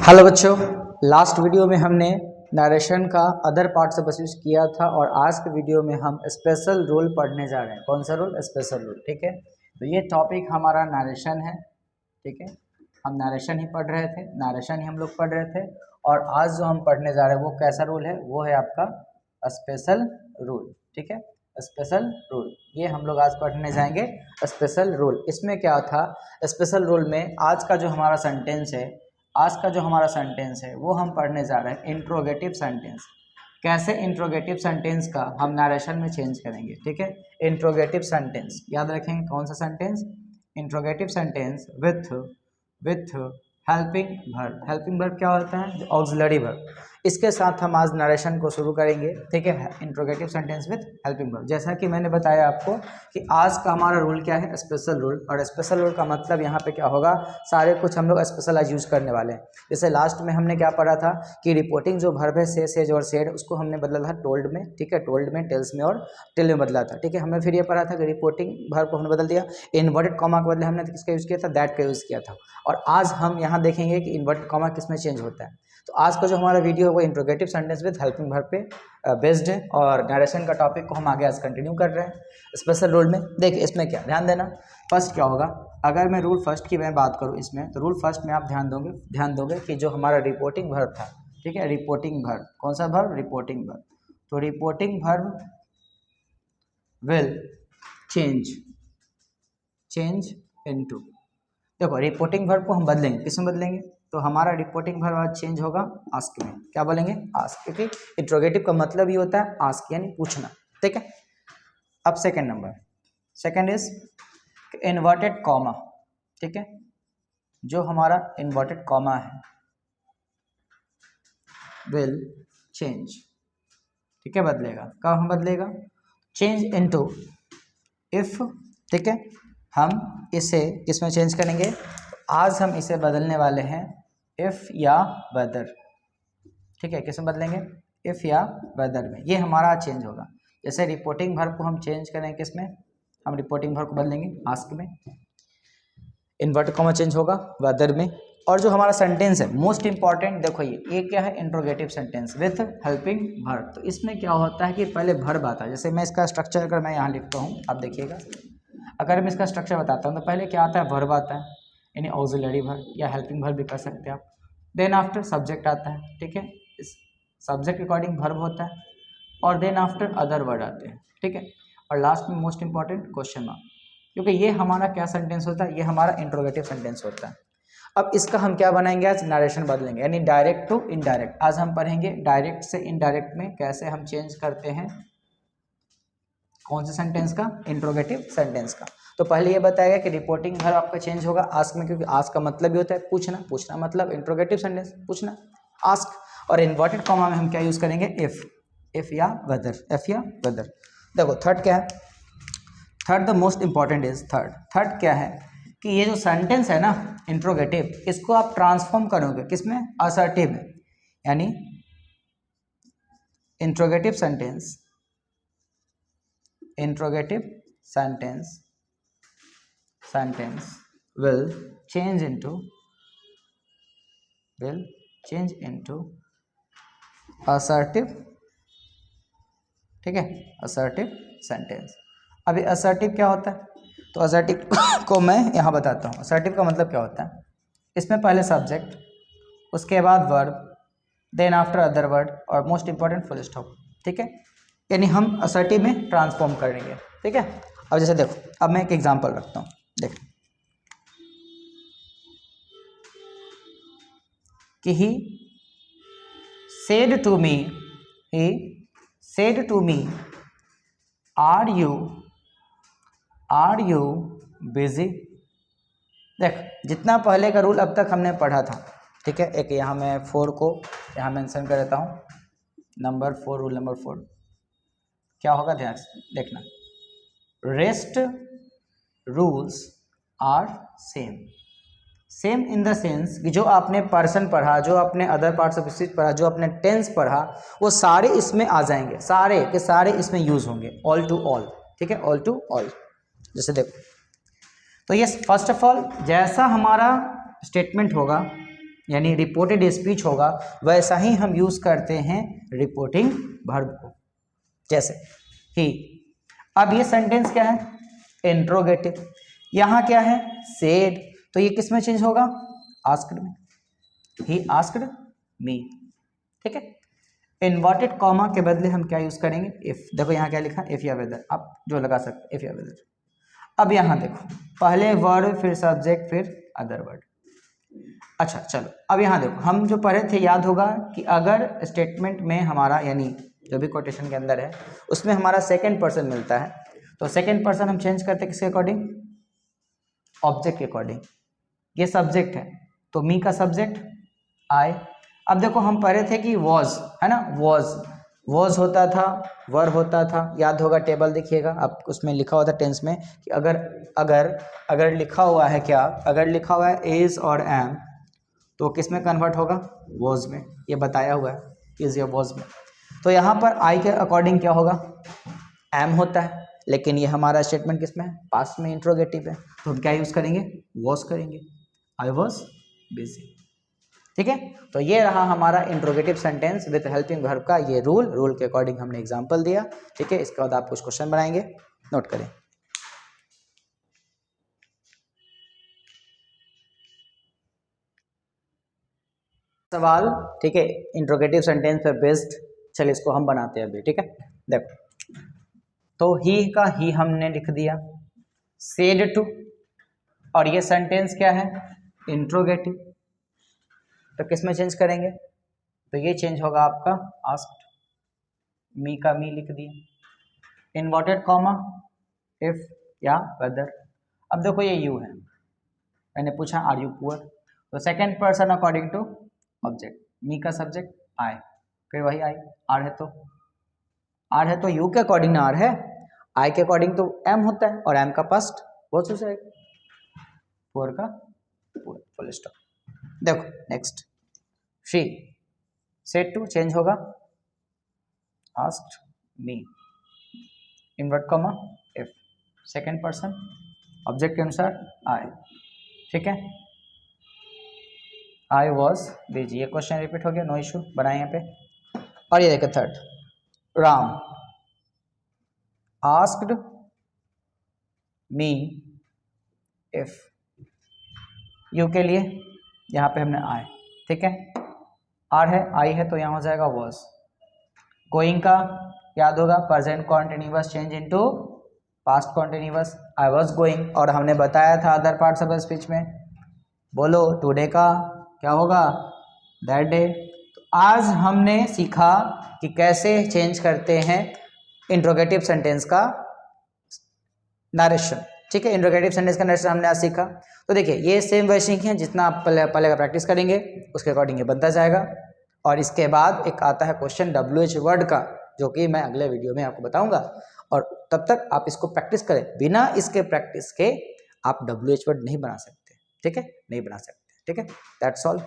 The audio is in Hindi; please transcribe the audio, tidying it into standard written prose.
हेलो बच्चों, लास्ट वीडियो में हमने नरेशन का अदर पार्ट से बस किया था और आज के वीडियो में हम स्पेशल रूल पढ़ने जा रहे हैं। कौन सा रूल? Special rule. ठीक है, तो ये टॉपिक हमारा नरेशन है। ठीक है, हम नरेशन ही पढ़ रहे थे, नरेशन ही हम लोग पढ़ रहे थे और आज जो हम पढ़ने जा रहे हैं वो कैसा रूल है? वो है आपका स्पेशल रूल। ठीक है, स्पेशल रूल ये हम लोग आज पढ़ने जाएंगे। स्पेशल रूल इसमें क्या था? स्पेशल रूल में आज का जो हमारा सेंटेंस है, आज का जो हमारा सेंटेंस है वो हम पढ़ने जा रहे हैं इंट्रोगेटिव सेंटेंस। कैसे इंट्रोगेटिव सेंटेंस का हम नरेशन में चेंज करेंगे। ठीक है, इंट्रोगेटिव सेंटेंस याद रखेंगे। कौन सा sentence? Interrogative sentence with helping verb. Helping verb क्या होता है? Auxiliary verb. इसके साथ हम आज नरेशन को शुरू करेंगे। ठीक है, interrogative sentence with helping verb. जैसा कि मैंने बताया आपको कि आज का हमारा रूल क्या है? Special rule. और स्पेशल रूल का मतलब यहाँ पे क्या होगा? सारे कुछ हम लोग स्पेशलाइज यूज करने वाले हैं। जैसे लास्ट में हमने क्या पढ़ा था कि रिपोर्टिंग जो वर्ब है से, सेज और सेड, उसको हमने बदला था टोल्ड में। ठीक है, टोल्ड में, टेल्स में और टिल में बदला था। ठीक है, हमने फिर ये पढ़ा था कि रिपोर्टिंग वर्ब को हमने बदल दिया, इन्वर्टेड कॉमा के बदले हमने किसका यूज़ किया था? दैट का यूज़ किया था। और आज हम यहाँ देखेंगे कि इन्वर्टेड कॉमा किस में चेंज होता है। तो आज का जो हमारा वीडियो है वो interrogative sentence with helping verb पे बेस्ड है और नरेशन का टॉपिक को हम आगे आज कंटिन्यू कर रहे हैं स्पेशल रूल में। देखिए इसमें क्या ध्यान देना, फर्स्ट क्या होगा? अगर मैं रूल फर्स्ट की मैं बात करूँ इसमें, तो रूल फर्स्ट में आप ध्यान दोगे कि जो हमारा रिपोर्टिंग वर्ब था, ठीक है, रिपोर्टिंग वर्ब, कौन सा वर्ब? Reporting verb. तो reporting verb will change into, देखो रिपोर्टिंग वर्ब को हम बदलेंगे, किस में बदलेंगे? तो हमारा रिपोर्टिंग वर्ब आज चेंज होगा आस्क में। क्या बोलेंगे? आस्क, क्योंकि इंट्रोगेटिव का मतलब ही होता है आस्क यानी पूछना। ठीक है, अब second number, second is inverted comma. ठीक है, जो हमारा इन्वर्टेड कॉमा है विल चेंज, ठीक है, बदलेगा। कब हम बदलेगा? Change into if. ठीक है, हम इसे किसमें चेंज करेंगे? आज हम इसे बदलने वाले हैं इफ़ या वेदर। ठीक है, किस में बदलेंगे? इफ़ या वेदर में। ये हमारा चेंज होगा। जैसे रिपोर्टिंग वर्ब को हम चेंज करेंगे किस में? हम रिपोर्टिंग वर्ब को बदलेंगे आस्क में, इन्वर्टेड कॉमा चेंज होगा वेदर में। और जो हमारा सेंटेंस है मोस्ट इंपॉर्टेंट, देखो ये क्या है? Interrogative sentence with helping verb. तो इसमें क्या होता है कि पहले वर्ब आता है। जैसे मैं इसका स्ट्रक्चर अगर मैं यहाँ लिखता हूँ, आप देखिएगा, अगर मैं इसका स्ट्रक्चर बताता हूँ तो पहले क्या आता है? वर्ब आता है, यानी ऑक्सिलरी वर्ब या हेल्पिंग वर्ब भी कर सकते हैं आप। देन आफ्टर सब्जेक्ट आता है। ठीक है, इस सब्जेक्ट के अकॉर्डिंग वर्ब होता है और देन आफ्टर अदर वर्ड आते हैं। ठीक है, और लास्ट में मोस्ट इंपॉर्टेंट क्वेश्चन मार्क, क्योंकि ये हमारा क्या सेंटेंस होता है? ये हमारा इंट्रोगेटिव सेंटेंस होता है। अब इसका हम क्या बनाएंगे? आज नरेशन बदलेंगे, यानी डायरेक्ट टू इनडायरेक्ट। आज हम पढ़ेंगे डायरेक्ट से इनडायरेक्ट में कैसे हम चेंज करते हैं। कौन से सेंटेंस का? इंट्रोगेटिव सेंटेंस का। तो पहले ये बताएगा कि रिपोर्टिंग वर्ब आपका चेंज होगा आस्क में, क्योंकि आस्क का मतलब भी होता है पूछना। पूछना मतलब इंट्रोगेटिव सेंटेंस पूछना, आस्क। और इन्वर्टेड कॉमा में हम क्या यूज करेंगे? इफ या वेदर, इफ या वेदर। देखो थर्ड क्या है? Third the most important is third क्या है कि ये जो सेंटेंस है ना इंट्रोगेटिव, इसको आप ट्रांसफॉर्म करोगे किसमें? असर्टिव में। यानी interrogative sentence will change into assertive। ठीक है, assertive सेंटेंस। अभी assertive क्या होता है? तो assertive को मैं यहाँ बताता हूँ। assertive का मतलब क्या होता है? इसमें पहले सब्जेक्ट, उसके बाद verb, then after other word और मोस्ट इंपॉर्टेंट फुल स्टॉप। ठीक है, यानी हम असर्टिव में ट्रांसफॉर्म करेंगे। ठीक है, अब जैसे देखो, अब मैं एक एग्जांपल रखता हूँ। देख कि ही said to me are you busy। देख, जितना पहले का रूल अब तक हमने पढ़ा था, ठीक है, एक यहाँ मैं 4 को यहाँ मेंशन कर देता हूँ, नंबर 4, रूल नंबर 4 क्या होगा? ध्यान से देखना, rest rules are same in the sense कि जो आपने पर्सन पढ़ा, जो आपने अदर पार्ट्स ऑफ स्पीच पढ़ा, जो आपने टेंस पढ़ा, वो सारे इसमें आ जाएंगे, सारे के सारे इसमें यूज होंगे, ऑल टू ऑल। ठीक है, ऑल टू ऑल। जैसे देखो, तो ये फर्स्ट ऑफ ऑल जैसा हमारा स्टेटमेंट होगा यानी रिपोर्टेड स्पीच होगा, वैसा ही हम यूज करते हैं रिपोर्टिंग वर्ब को, जैसे ही। अब ये सेंटेंस क्या है, इंट्रोगेटिव, यहाँ क्या है, सेड, तो ये किस में चेंज होगा, आस्क्ड में, ही आस्क्ड मी, ठीक है। इन्वर्टेड कॉमा के बदले हम क्या यूज करेंगे, इफ। देखो यहाँ क्या लिखा, इफ या वेदर, आप जो लगा सकते, इफ या वेदर। अब यहाँ देखो, पहले वर्ड, फिर सब्जेक्ट, फिर अदर वर्ड। अच्छा चलो, अब यहाँ देखो, हम जो पढ़े थे याद होगा कि अगर स्टेटमेंट में हमारा, यानी जो भी कोटेशन के अंदर है उसमें हमारा सेकंड पर्सन मिलता है, तो सेकंड पर्सन हम चेंज करते हैं किसके अकॉर्डिंग, ऑब्जेक्ट के अकॉर्डिंग। ये सब्जेक्ट है तो मी का सब्जेक्ट आई। अब देखो हम पढ़े थे कि वॉज, है ना, वॉज होता था, वर होता था, याद होगा, टेबल देखिएगा आप, उसमें लिखा हुआ था टेंस में कि अगर अगर अगर लिखा हुआ है क्या, अगर लिखा हुआ है इज और एम, तो किस में कन्वर्ट होगा, वॉज में, ये बताया हुआ है इज या वॉज में। तो यहाँ पर आई के अकॉर्डिंग क्या होगा, एम होता है, लेकिन ये हमारा स्टेटमेंट किस में है, पास्ट में, इंट्रोगेटिव है, तो हम क्या यूज करेंगे, वॉज करेंगे, आई वॉज बिजी, ठीक है। तो ये रहा हमारा interrogative sentence with helping verb का ये रूल के अकॉर्डिंग हमने एग्जांपल दिया, ठीक है। इसके बाद आप कुछ क्वेश्चन बनाएंगे, नोट करें। सवाल, ठीक है, इंट्रोगेटिव सेंटेंस पे बेस्ड, चलिए इसको हम बनाते हैं अभी, ठीक है। देखो, तो ही का ही हमने लिख दिया, सेड टू, और ये सेंटेंस क्या है, इंट्रोगेटिव, तो किस में चेंज करेंगे, तो ये चेंज होगा आपका आस्क्ड, मी का मी लिख दिया, इन्वर्टेड कॉमा, इफ या वेदर। अब देखो ये यू है, मैंने पूछा आर यू पुअर, तो second person according to object, me का सब्जेक्ट आई, फिर वही आई, आर है तो यू के अकॉर्डिंग आर है, आई के अकॉर्डिंग तो एम होता है, और एम का पास्ट बहुत हो जाएगा, पुअर का पुअर, फुल स्टॉप। देखो next, she, said to change होगा asked me, invert comma if, second person, object के अनुसार आई, ठीक है। आई वॉज बिजी, ये क्वेश्चन रिपीट हो गया, नो इशू, बनाए यहाँ पे। और ये देखो third, Ram asked me if, you के लिए यहाँ पे हमने आई, ठीक है, आर है, आई है, तो यहाँ हो जाएगा वॉज। गोइंग का याद होगा, present continuous change into past continuous, I was going, और हमने बताया था अदर पार्ट्स ऑफ स्पीच में, बोलो टुडे का क्या होगा, दैट डे। तो आज हमने सीखा कि कैसे चेंज करते हैं इंट्रोगेटिव सेंटेंस का नरेशन, ठीक है। इंट्रोगेटिव सेंटेंस का नरेशन हमने आज सीखा। तो देखिए ये सेम वैसे ही है, जितना आप पहले का प्रैक्टिस करेंगे उसके अकॉर्डिंग ये बनता जाएगा। और इसके बाद एक आता है क्वेश्चन WH वर्ड का, जो कि मैं अगले वीडियो में आपको बताऊंगा, और तब तक आप इसको प्रैक्टिस करें। बिना इसके प्रैक्टिस के आप WH वर्ड नहीं बना सकते, ठीक है, नहीं बना सकते, ठीक है। That's all.